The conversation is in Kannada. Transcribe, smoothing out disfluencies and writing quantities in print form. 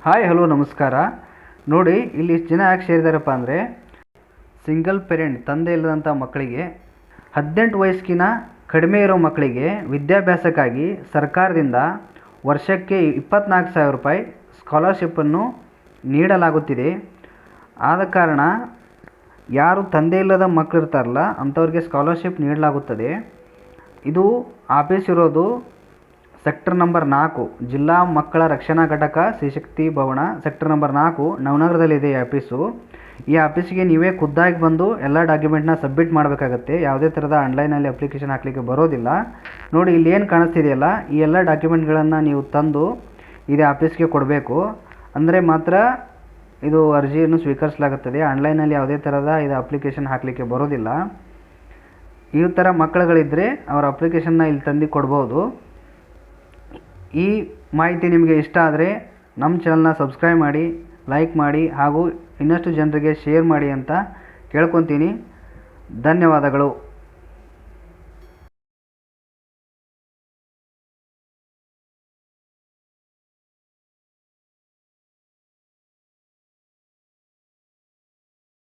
ಹಾಯ್ ಹಲೋ ನಮಸ್ಕಾರ. ನೋಡಿ ಇಲ್ಲಿ ಇಷ್ಟು ಜನ ಯಾಕೆ ಸೇರಿದಾರಪ್ಪ ಅಂದರೆ, ಸಿಂಗಲ್ ಪೇರೆಂಟ್ ತಂದೆ ಇಲ್ಲದಂಥ ಮಕ್ಕಳಿಗೆ 18 ವಯಸ್ಸಿನ ಕಡಿಮೆ ಇರೋ ಮಕ್ಕಳಿಗೆ ವಿದ್ಯಾಭ್ಯಾಸಕ್ಕಾಗಿ ಸರ್ಕಾರದಿಂದ ವರ್ಷಕ್ಕೆ 24,000 ರೂಪಾಯಿ ಸ್ಕಾಲರ್ಶಿಪ್ಪನ್ನು ನೀಡಲಾಗುತ್ತಿದೆ. ಆದ ಕಾರಣ ಯಾರು ತಂದೆ ಇಲ್ಲದ ಮಕ್ಕಳಿರ್ತಾರಲ್ಲ ಅಂಥವ್ರಿಗೆ ಸ್ಕಾಲರ್ಶಿಪ್ ನೀಡಲಾಗುತ್ತದೆ. ಇದು ಆಫೀಸ್ ಇರೋದು ಸೆಕ್ಟರ್ ನಂಬರ್ 4 ಜಿಲ್ಲಾ ಮಕ್ಕಳ ರಕ್ಷಣಾ ಘಟಕ ಶ್ರೀಶಕ್ತಿ ಭವನ ಸೆಕ್ಟರ್ ನಂಬರ್ 4 ನವನಗರದಲ್ಲಿದೆ ಈ ಆಫೀಸು. ಈ ಆಫೀಸಿಗೆ ನೀವೇ ಖುದ್ದಾಗಿ ಬಂದು ಎಲ್ಲ ಡಾಕ್ಯುಮೆಂಟ್ನ ಸಬ್ಮಿಟ್ ಮಾಡಬೇಕಾಗತ್ತೆ. ಯಾವುದೇ ಥರದ ಆನ್ಲೈನಲ್ಲಿ ಅಪ್ಲಿಕೇಶನ್ ಹಾಕಲಿಕ್ಕೆ ಬರೋದಿಲ್ಲ. ನೋಡಿ ಇಲ್ಲಿ ಏನು ಕಾಣಿಸ್ತಿದೆಯಲ್ಲ, ಈ ಎಲ್ಲ ಡಾಕ್ಯುಮೆಂಟ್ಗಳನ್ನು ನೀವು ತಂದು ಇದೇ ಆಫೀಸ್ಗೆ ಕೊಡಬೇಕು. ಅಂದರೆ ಮಾತ್ರ ಇದು ಅರ್ಜಿಯನ್ನು ಸ್ವೀಕರಿಸಲಾಗುತ್ತದೆ. ಆನ್ಲೈನಲ್ಲಿ ಯಾವುದೇ ಥರದ ಇದು ಅಪ್ಲಿಕೇಶನ್ ಹಾಕಲಿಕ್ಕೆ ಬರೋದಿಲ್ಲ. ಈ ಥರ ಮಕ್ಕಳುಗಳಿದ್ದರೆ ಅವರ ಅಪ್ಲಿಕೇಶನ್ನ ಇಲ್ಲಿ ತಂದು ಕೊಡ್ಬೋದು. ಈ ಮಾಹಿತಿ ನಿಮಗೆ ಇಷ್ಟ ಆದರೆ ನಮ್ಮ ಚಾನಲ್ನ ಸಬ್ಸ್ಕ್ರೈಬ್ ಮಾಡಿ, ಲೈಕ್ ಮಾಡಿ ಹಾಗೂ ಇನ್ನಷ್ಟು ಜನರಿಗೆ ಶೇರ್ ಮಾಡಿ ಅಂತ ಕೇಳ್ಕೊತೀನಿ. ಧನ್ಯವಾದಗಳು.